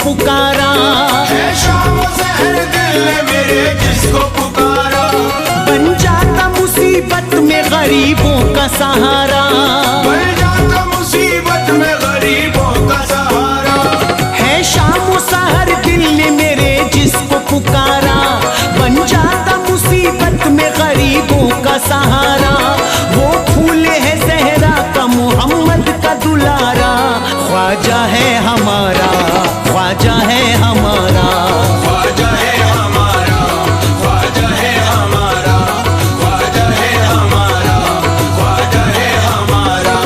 पुकारा, है शाम सहर दिल ने मेरे जिसको पुकारा, बन जाता मुसीबत में गरीबों का सहारा, बन जाता मुसीबत में गरीबों का सहारा, है शाम सहर दिल ने मेरे जिसको पुकारा, बन जाता मुसीबत में गरीबों का सहारा। वो फूल है ज़हरा का मोहम्मद का दुलारा, ख्वाजा है हमारा, ख्वाजा है हमारा, ख्वाजा है हमारा, ख्वाजा है हमारा, ख्वाजा है हमारा, ख्वाजा है हमारा।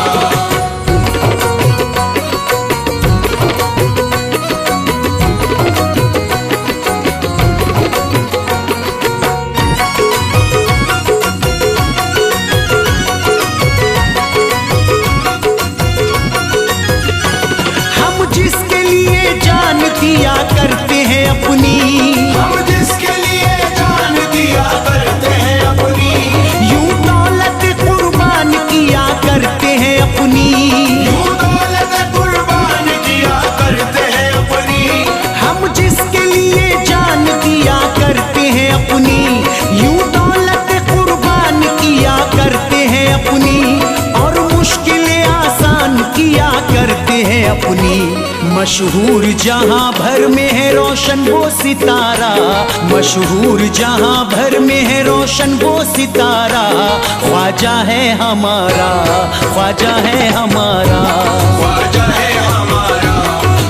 हम जिसके लिए जान दिया करते हैं अपनी, हम जिसके लिए जान दिया करते हैं अपनी, यूं दौलत कुर्बान किया करते हैं अपनी, यूं दौलत कुर्बान किया करते हैं अपनी, हम जिसके लिए जान दिया करते हैं अपनी, यूं दौलत कुर्बान किया करते हैं अपनी, और मुश्किलें आसान किया करते हैं अपनी। मशहूर जहां भर में है रोशन वो सितारा, मशहूर जहां भर में है रोशन वो सितारा, ख्वाजा है हमारा, ख्वाजा है हमारा, ख्वाजा है हमारा,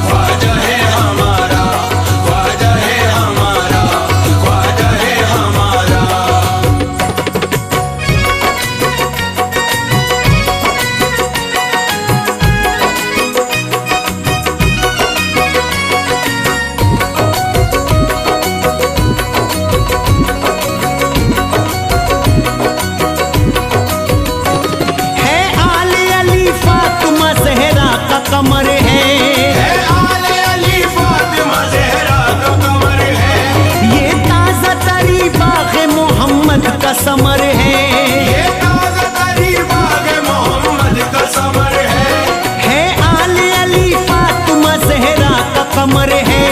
ख्वाजा है हमारा, ख्वाजा है हमारा, ख्वाजा है हमारा। है आले अली फातिमा ज़हरा का कमर है, है आले अली फातिमा ज़हरा का कमर है, ये ताज़ा तरी बाग़ मोहम्मद का समर है, ये ताज़ा तरी बाग़ मोहम्मद का समर है आले अली फातिमा ज़हरा का कमर है,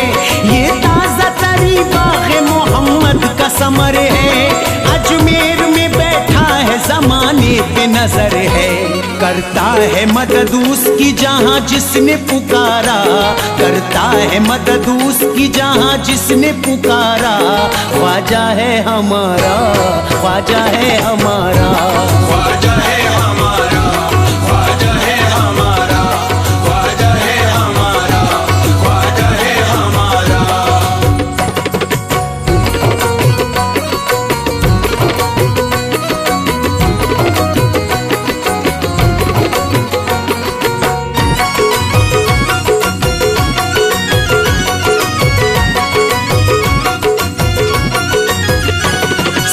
ये ताज़ा तरी बाग़ मोहम्मद का समर है। अजमेर में बैठा है ज़माने पे नजर है, करता है मदद उसकी जहां जिसने पुकारा, करता है मदद उसकी जहां जिसने पुकारा, ख्वाजा है हमारा, ख्वाजा है हमारा, ख्वाजा है हमारा, ख्वाजा है हमारा, ख्वाजा है हमारा, ख्वाजा है हमारा।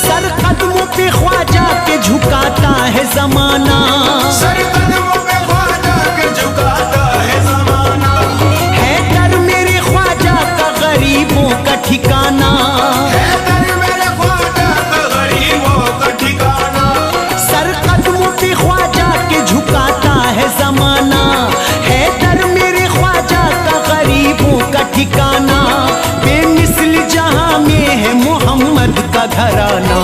सर कदमों पे ख्वाजा के झुकाता है जमाना, सर कदमों पे ख्वाजा के झुकाता है ज़माना, है दर मेरे ख्वाजा का गरीबों का ठिकाना, है दर मेरे ख्वाजा का गरीबों का ठिकाना, सर कदमों पे ख्वाजा के झुकाता है जमाना, है दर मेरे ख्वाजा का गरीबों का ठिकाना। बेमिसल जहां में है मोहम्मद का घराना,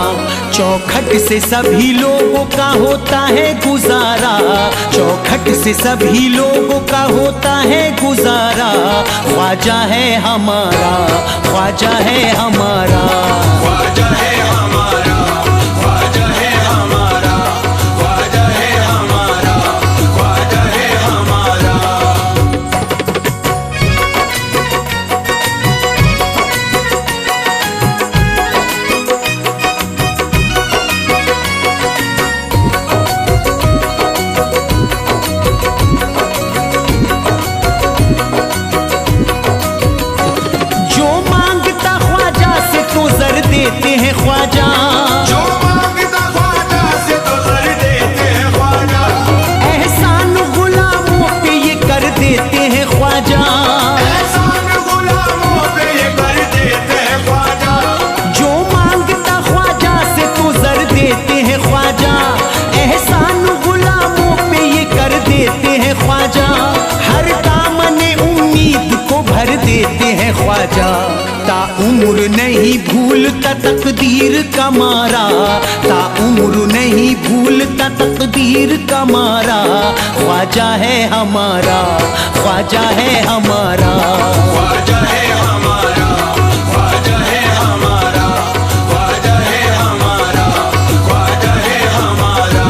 चौखट से सभी लोगों का होता है गुजारा, चौखट से सभी लोगों का होता है गुजारा, ख्वाजा है हमारा, ख्वाजा है हमारा, ख्वाजा है हमारा, ख्वाजा है हमारा, ख्वाजा है हमारा, ख्वाजा है हमारा। जो मांगता ख्वाजा से तो जर देते हैं ख्वाजा, उम्र नहीं भूलता तकदीर का मारा, ता उम्र नहीं भूलता तकदीर का मारा। ख्वाजा है हमारा, ख्वाजा है हमारा, ख्वाजा है हमारा, ख्वाजा है हमारा, ख्वाजा है हमारा, ख्वाजा है हमारा।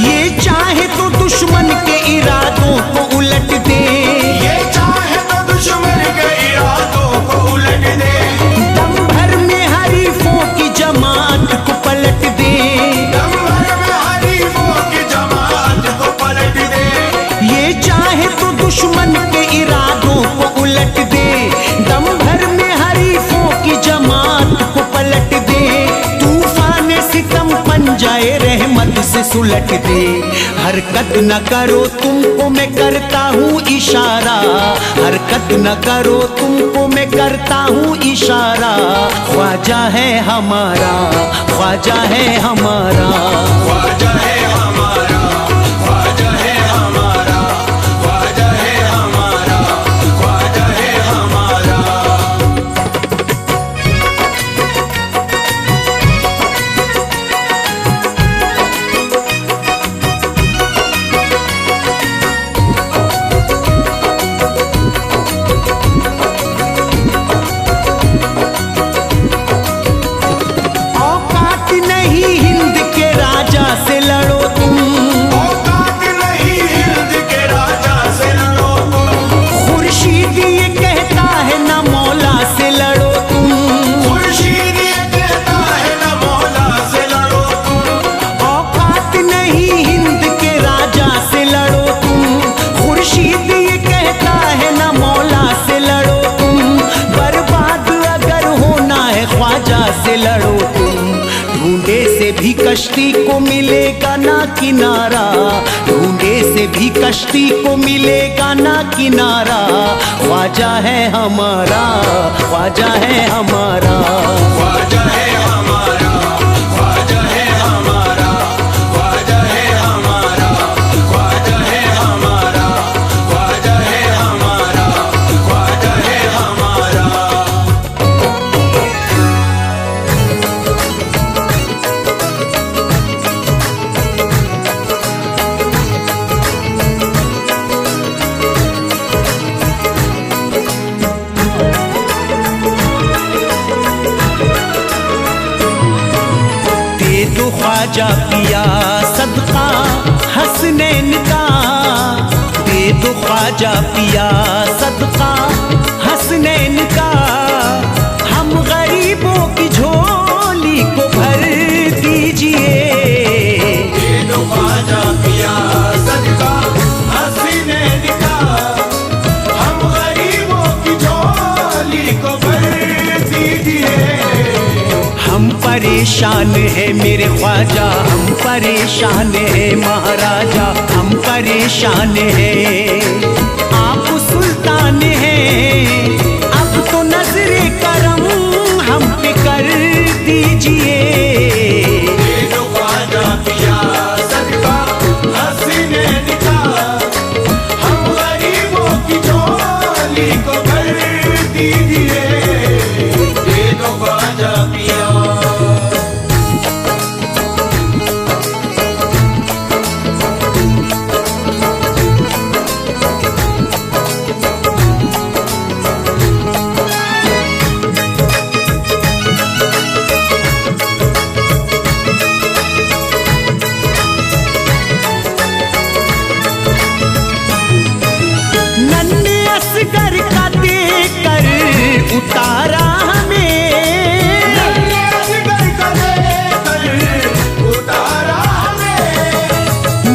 ये चाहे तो दुश्मन के इरादों को उलट दे, ये चाहे तो दुश्मन के इरादों को उलट दे, दम भर में हरीफों की जमात को पलट दे। दम भर में हरीफों की जमात को पलट दे। ये चाहे तो दुश्मन के इरादों को उलट दे, दम भर में हरीफों की जमात को पलट दे। तूफान सितम पंजाए रहमत से सुलट दे। हरकत न करो तुमको मैं करता हूँ इशारा, हरकत न करो तुमको मैं करता हूँ इशारा। ख्वाजा है हमारा, ख्वाजा है हमारा, ख्वाजा है हमारा, ख्वाजा है हमारा, ख्वाजा है हमारा, ख्वाजा है हमारा। औकात नहीं हिंद के राजा से लड़ो तुम, औकात नहीं हिंद के राजा से लड़ो तुम, खुर्शीद ये कहता है ना मौला से लड़ो तुम। खुर्शीद ये कहता है न मौला से लड़ो तुम। औकात नहीं हिंद के राजा से लड़ो तुम, खुर्शीद ये कहता है ना मौला से लड़ो तुम। बर्बाद अगर होना है ख्वाजा से लड़ो तुम। ढूंढे से भी कश्ती को मिलेगा ना किनारा, ढूंढे से भी कश्ती को मिलेगा ना किनारा। ख्वाजा है हमारा, ख्वाजा है हमारा, ख्वाजा है हमारा, ख्वाजा है हमारा, ख्वाजा है हमारा, ख्वाजा है हमारा, ख्वाजा है हमारा, ख्वाजा है हमारा। दे दो ख्वाजा पिया सदका हसनैन का, दे दो ख्वाजा पिया सदका हसनैन का। हम गरीबों की झोली को भर दीजिए, ये दो ख्वाजा पिया सदका हसीनैन का, हम गरीबों की झोली को भर दीजिए। हम परेशान है मेरे ख्वाजा, हम परेशान है महाराजा, हम परेशान है। आप सुल्तान हैं, अब तो नजरे करम हम पे कर दीजिए। ये दो ख्वाजा पिया सदका हसीनैन का, हम गरीबों की झोली को भर दीजिए। ये दो ख्वाजा पिया। नन्हे असगर का देकर उतारा हमें, असगर का देकर उतारा हमें,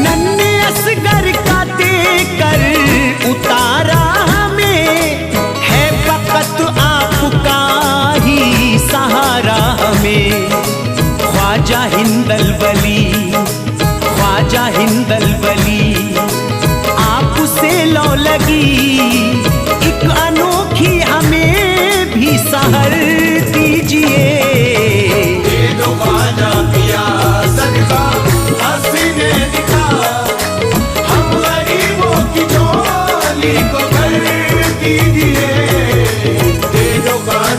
नन्हे असगर का देकर उतारा हमें। है फकत आपका ही सहारा हमें। ख्वाजा हिंदल वली, ख्वाजा हिंदल वली, आपसे लौ लगी एक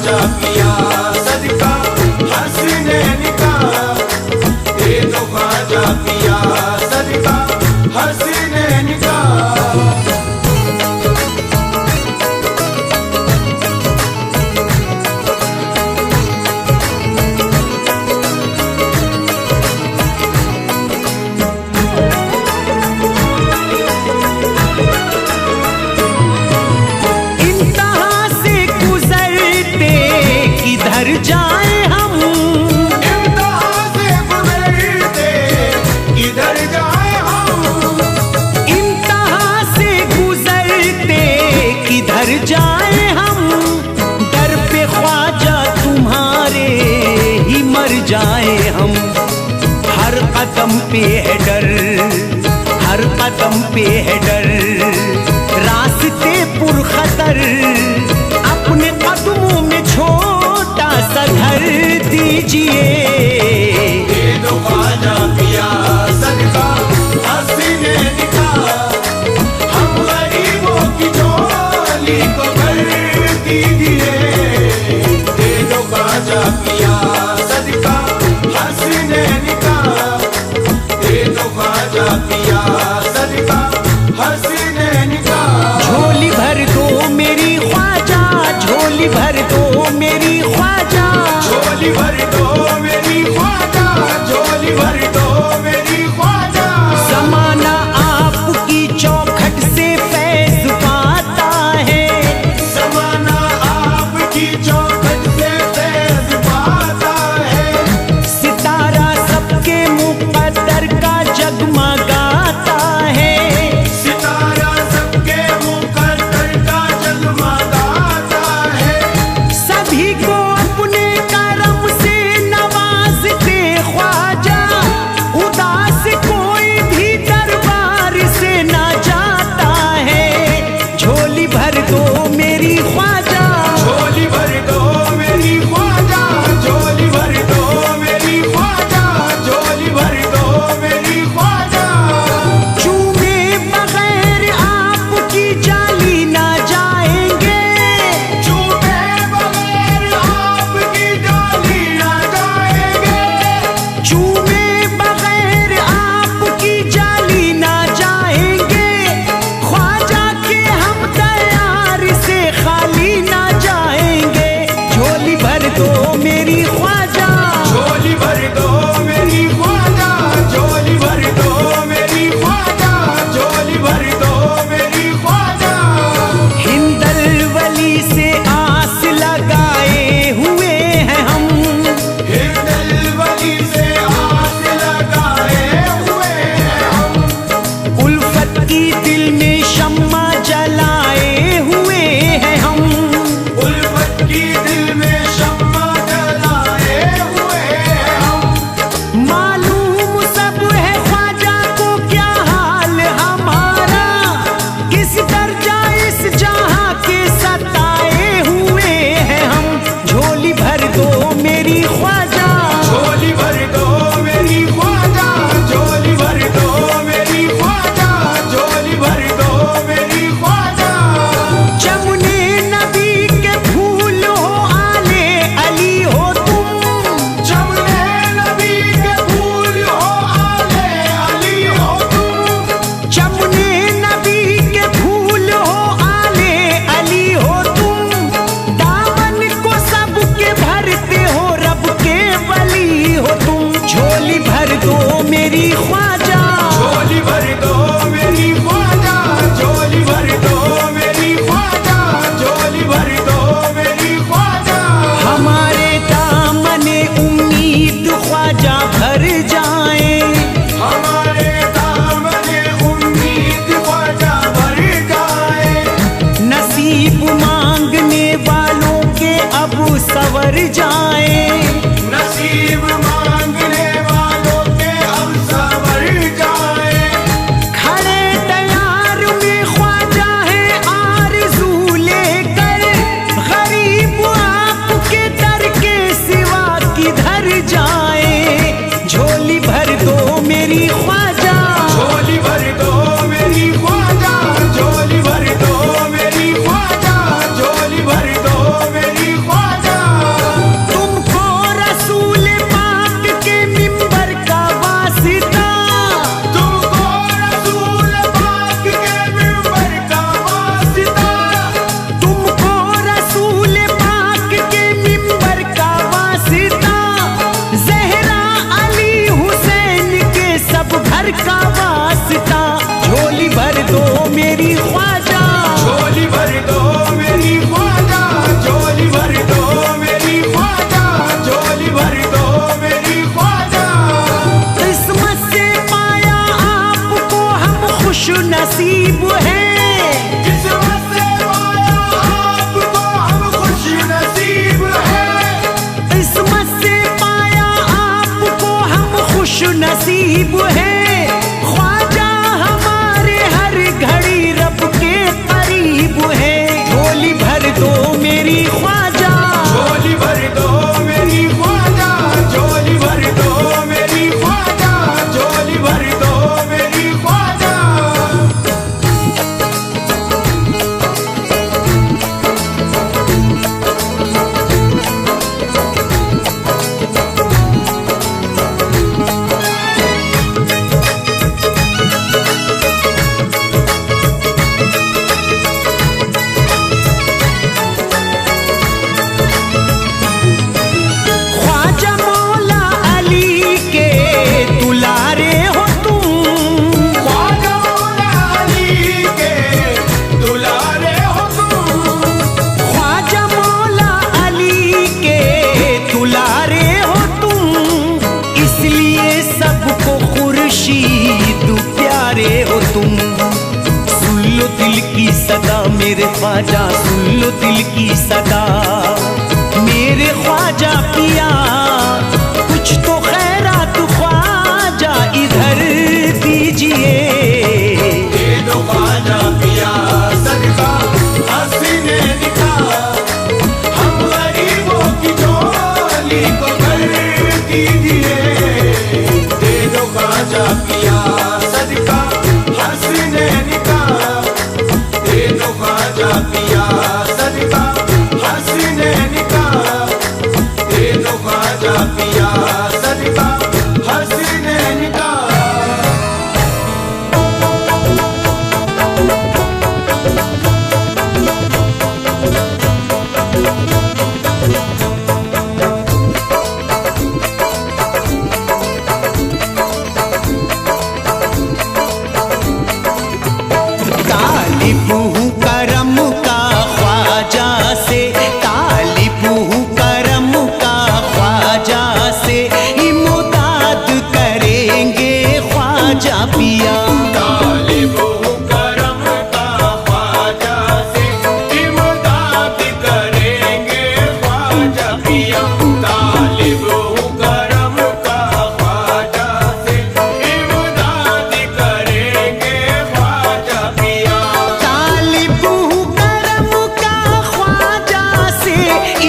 ख्वाजा पिया सदका हसीनैन का, दे दो ख्वाजा पिया सदका हसीनैन का। किधर जाए हम, इम्तिहान से गुजरते किधर जाए हम, इम्तिहान से गुजरते किधर जाए हम, डर पे ख्वाजा तुम्हारे ही मर जाए हम। हर कदम पे है डर, हर कदम पे है डर, रास्ते पुरखतर, अपने कदमों में छोटा सा घर दीजिए। दे दो ख्वाजा पिया सदका हसीनैन का, हम गरीबों की झोली को भर दीजिए। दे दो ख्वाजा पिया सदका हसीनैन का, दे दो ख्वाजा पिया सदका हसीनैन का। झोली भर दो मेरी ख्वाजा, झोली भर दो मेरी ख्वाजा, झोली भर दो मेरी ख्वाजा, झोली भर दो मेरी ख्वाजा। ज़माना आपकी चौखट से फैज़ पाता है, ज़माना आपकी चौखट से फैज़ पाता है, सितारा सबके मुक़द्दर का जगमगाता है, सितारा सबके मुक़द्दर का जगमगाता है। सभी को अपने करम से नवाजते ख्वाजा, उदास कोई भी दरबार से ना जाता है। झोली भर दो मेरी ख्वाजा, झोली भर दो मेरी ख्वाजा, झोली भर दो मेरी ख्वाजा, झोली भर दो मेरी ख्वाजा। चूमे बगैर आपकी जाली ना जाएंगे, चूमे बगैर आपकी डाली ना जाएंगे, चूमे बगैर आपकी जाली ना जाएंगे। ख्वाजा के हम तैयार से खाली ना जाएंगे। झोली भर दो मेरी ख्वाजा, झोली भर दो मेरी ख्वाजा, झोली भर दो मेरी ख्वाजा, झोली भर दो मेरी ख्वाजा। हिंदल वली से आस लगाए हुए हैं हम, हिंदल वली से आस लगाए हुए हैं हम, उल्फत की दिल में शम्मा जलाए हुए हैं हम। उल्फत की दिल में शम्मा जलाए हुए हैं हम। मालूम सब है ख्वाजा को क्या हाल हमारा, किस दर्जा इस जहां के सताए हुए हैं हम। झोली भर दो मेरी ख्वाजा, झोली भर दो मेरी ख्वाजा, झोली भर दो मेरी ख्वाजा, झोली भर दो मेरी ख्वाजा। चमने नबी के फूल हो आले अली हो तुम, चमने नबी के फूल हो आले अली हो तुम, चमने नबी के फूल हो आले अली हो तुम। दामन को सबके भरते हो, रब के वली हो तुम। झोली भर दो मेरी ख्वाजा, झोली भर दो मेरी ख्वाजा, झोली भर दो मेरी ख्वाजा, झोली भर दो मेरी ख्वाजा। हमारे दामने उम्मीद ख्वाजा भर जाए, हमारे दामने उम्मीद ख्वाजा भर जाए, नसीब मांगने वालों के अब सवर जाए। नसीब मांगने वालों के अब सवर जाए। खड़े तैयार में ख्वाजा है आरज़ू लेकर, गरीब आपके दर के सिवा किधर जाए। झोली भर दो मेरी ख्वाजा, झोली भर दो मेरी ख्वाजा, झोली भर दो मेरी ख्वाजा, झोली भर दो मेरी ख्वाजा। हबीब है ख्वाजा हमारे, हर घड़ी रब के करीब है। झोली भर दो मेरी ख्वाजा, झोली भर दो मेरी ख्वाजा, झोली भर दो मेरी ख्वाजा, झोली भर दो मेरी ख्वाजा। ख्वाजा मौला अली के दुलारे हो तुम, ख्वाजा मौला अली के दुलारे हो तुम, ख्वाजा मौला अली के दुलारे हो तुम, इसलिए सबको खुर्शीद प्यारे हो तुम। सुन लो दिल की सदा मेरे ख्वाजा, सुन लो दिल की सदा मेरे ख्वाजा पिया, कुछ तो खैरात ख्वाजा इधर दीजिए। दे दो ख्वाजा पिया सदका हसीने दिखा, हम गरीबों की झोली को भर दीजिए। दे दो ख्वाजा पिया सदका हसीने दिखा, दे दो ख्वाजा पिया सदका हसीने दिखा, दे दो ख्वाजा पिया सदका हसीने दिखा। तालिब हूँ करम का ख्वाजा से, तालिब हूँ करम का ख्वाजा से, इमदाद करेंगे ख्वाजा पिया। तालिब हूँ करम का ख्वाजा से, इमदाद करेंगे ख्वाजा पिया। तालिब हूँ करम का ख्वाजा से, इमदाद करेंगे ख्वाजा पिया। तालिब हूँ करम का ख्वाजा से,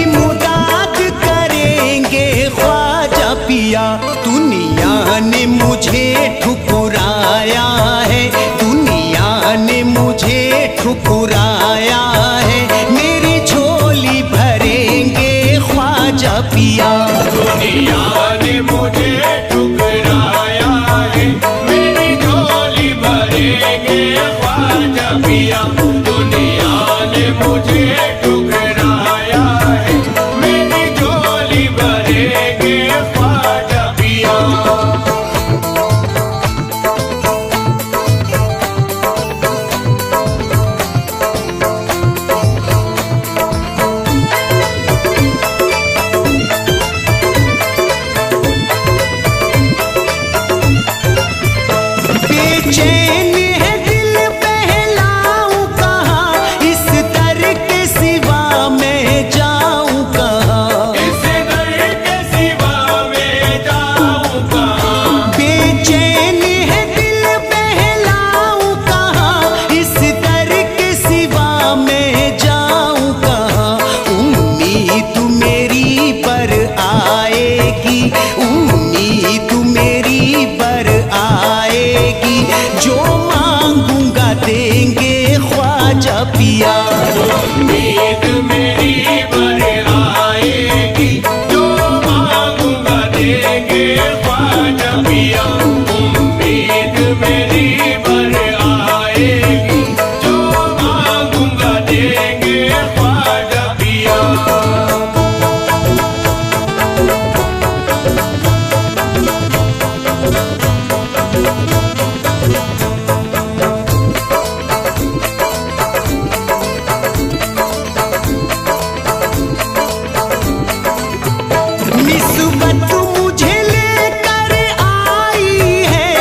इमदाद करेंगे ख्वाजा पिया। दुनिया ने मुझे ठुकराया है, दुनिया ने मुझे ठुकराया है, मेरी झोली भरेंगे ख्वाजा पिया। दुनिया ने मुझे ठुकराया है, मेरी झोली भरेंगे ख्वाजा पिया। दुनिया ने मुझे ठुकराया है, मेरी झोली भरेंगे ख्वाजा पिया। बेचैन है दिल बहलाऊं कहाँ, इस दर के सिवा मैं जाऊं कहाँ। इस दर के सिवा मैं जाऊं कहाँ। बेचैन है दिल बहलाऊं कहाँ, इस दर के सिवा मैं जाऊं कहाँ। उम्मीद मेरी पर आएगी, उम्मीद मेरी पर आएगी, जो मांगूंगा देंगे ख्वाजा पिया। उम्मीद मेरी पर आएगी, जो मांगूंगा देंगे ख्वाजा पिया। उम्मीद मेरी पर आएगी, जो मांगूंगा देंगे ख्वाजा पिया। निस्बत मुझे लेकर आई है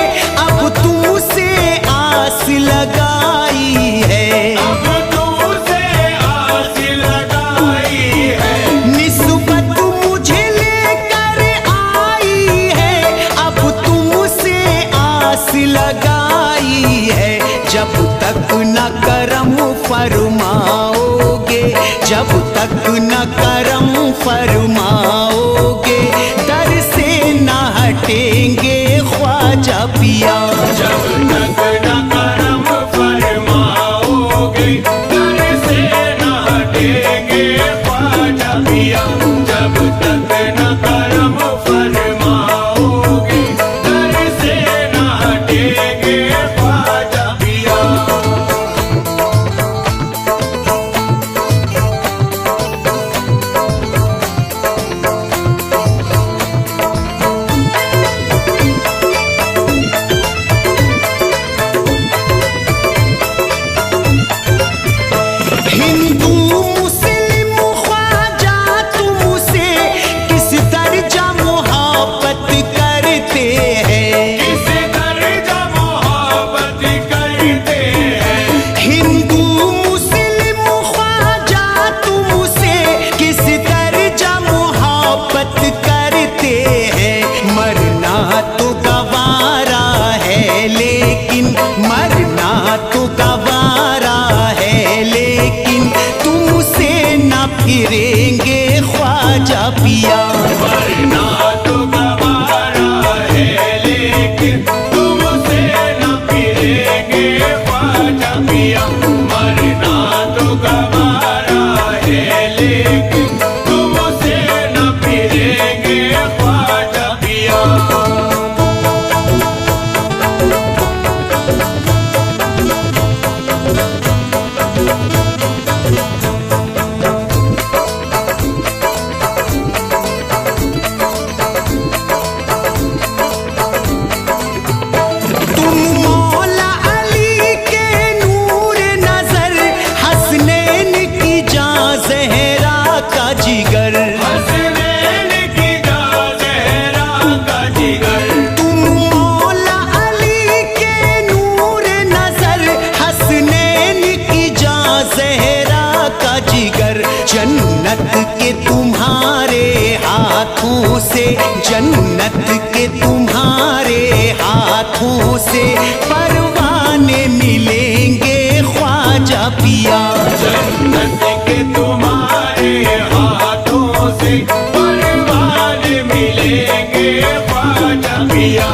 फरमाओगे, दर से ना हटेंगे ख्वाजा पिया। जब तक न करम फरमाओगे, दर से न हटेंगे ख्वाजा पिया। जब तक न करम फरमाओगे, दर से न हटेंगे ख्वाजा पिया। हिंदू मुस्लिम ख्वाजा तुमसे किस दर्जा मोहब्बत करते हैं, किस दर्जा मोहब्बत करते हैं। हिंदू मुस्लिम ख्वाजा तुमसे किस दर्जा मोहब्बत करते हैं। मरना तो गवारा है लेकिन, मरना तो गवारा है लेकिन तुमसे न फिरेंगे ख्वाजा पिया। मरना तो गवारा है लेकिन तुमसे न फिरेंगे ख्वाजा पिया। मरना तो गवारा है लेकिन तुमसे न फिरेंगे ख्वाजा पिया। तुम मौला अली के नूर नजर, हसनैन की जान ज़हरा का जिगर। हसनैन की जान ज़हरा का जिगर। तुम मौला अली के नूर नजर, हसनैन की जान ज़हरा का जिगर। जन्नत के तुम्हारे हाथों से, जन्नत के तुम्हारे हाथों से परवाने मिलेंगे ख्वाजा पिया। जन्नत के तुम्हारे हाथों से परवाने मिलेंगे ख्वाजा पिया।